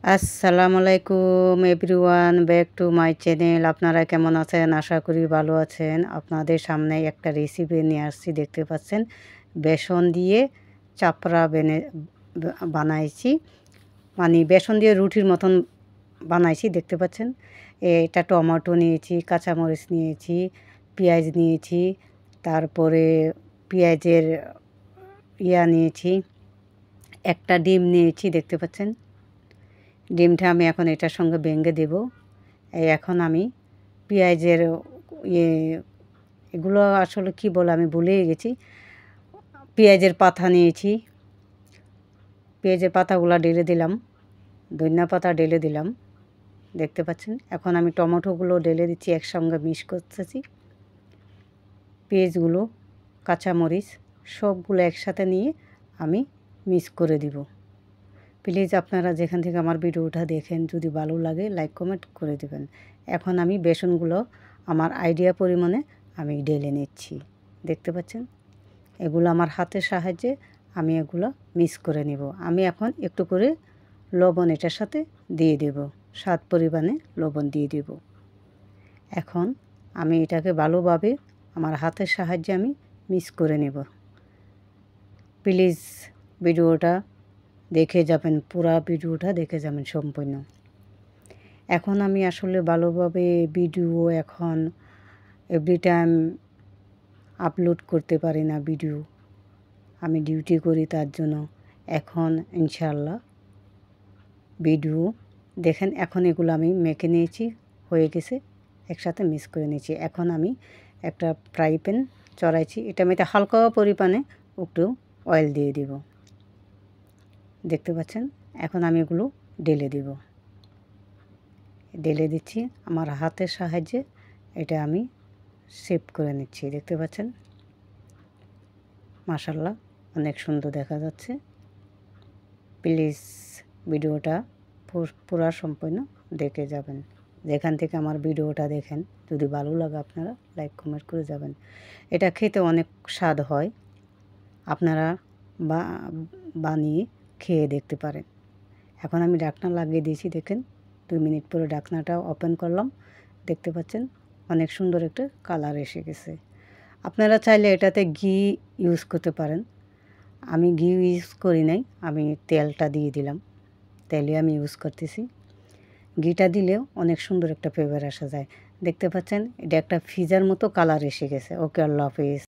আসসালামু আলাইকুম everyone, back to my channel. আপনারা কেমন আছেন? আশা করি ভালো আছেন। আপনাদের সামনে একটা রেসিপি নিয়ে আসছি, দেখতে পাচ্ছেন। বেসন দিয়ে চাপড়া বানাইছি, মানে বেসন দিয়ে রুটির মতন বানাইছি, দেখতে পাচ্ছেন। এটা টমেটো নিয়েছি, কাঁচামরিচ নিয়েছি, পেঁয়াজ নিয়েছি, তারপরে পেঁয়াজের নিয়েছি, একটা ডিম নিয়েছি, দেখতে পাচ্ছেন। ডিমটা আমি এখন এটার সঙ্গে ভেঙে দেব। এখন আমি পেঁয়াজের ইয়ে এগুলো আসলে কি বলে আমি ভুলেই গেছি। পেঁয়াজের পাতা নিয়েছি, পেঁয়াজের পাতাগুলো ঢেলে দিলাম, ধনিয়া পাতা ঢেলে দিলাম, দেখতে পাচ্ছেন। এখন আমি টমেটোগুলো ঢেলে দিচ্ছি, একসঙ্গে মিক্স করতেছি। পেঁয়াজগুলো, কাঁচামরিচ সবগুলো একসাথে নিয়ে আমি মিক্স করে দিব। প্লিজ আপনারা যেখান থেকে আমার ভিডিওটা দেখেন, যদি ভালো লাগে লাইক কমেন্ট করে দেবেন। এখন আমি বেসনগুলো আমার আইডিয়া পরিমাণে আমি ঢেলে নিচ্ছি, দেখতে পাচ্ছেন। এগুলো আমার হাতের সাহায্যে আমি এগুলো মিক্স করে নিব। আমি এখন একটু করে লবণ এটার সাথে দিয়ে দেব, স্বাদ পরিমাণে লবণ দিয়ে দেব। এখন আমি এটাকে ভালোভাবে আমার হাতের সাহায্যে আমি মিক্স করে নেব। প্লিজ ভিডিওটা দেখে যাবেন, পুরা ভিডিওটা দেখে যাবেন সম্পূর্ণ। এখন আমি আসলে ভালোভাবে ভিডিও এখন এভরি টাইম আপলোড করতে পারি না ভিডিও, আমি ডিউটি করি, তার জন্য এখন ইনশাআল্লাহ ভিডিও দেখেন। এখন এগুলো আমি মেখে নিয়েছি, হয়ে গেছে, একসাথে মিক্স করে নিয়েছি। এখন আমি একটা ফ্রাই প্যান চড়াইছি, এটা আমি হালকা পরিমাণে একটু অয়েল দিয়ে দিব, দেখতে পাচ্ছেন। এখন আমি এগুলো ঢেলে দিব, ঢেলে দিচ্ছি আমার হাতের সাহায্যে। এটা আমি শেপ করে নিচ্ছি, দেখতে পাচ্ছেন। মাশাআল্লাহ, অনেক সুন্দর দেখা যাচ্ছে। প্লিজ ভিডিওটা পুরা সম্পূর্ণ দেখে যাবেন। যেখান থেকে আমার ভিডিওটা দেখেন, যদি ভালো লাগে আপনারা লাইক কমেন্ট করে যাবেন। এটা খেতে অনেক স্বাদ হয়, আপনারা বানিয়ে খেয়ে দেখতে পারেন। এখন আমি ঢাকনা লাগিয়ে দিয়েছি, দেখেন 2 মিনিট পরে ঢাকনাটা ওপেন করলাম, দেখতে পাচ্ছেন অনেক সুন্দর একটা কালার এসে গেছে। আপনারা চাইলে এটাতে ঘি ইউজ করতে পারেন, আমি ঘি ইউজ করি নাই, আমি তেলটা দিয়ে দিলাম, তেলে আমি ইউজ করতেছি। ঘিটা দিলেও অনেক সুন্দর একটা ফ্লেভার আসা যায়, দেখতে পাচ্ছেন। এটা একটা পিজার মতো কালার এসে গেছে। ওকে, আল্লাহ হাফেজ।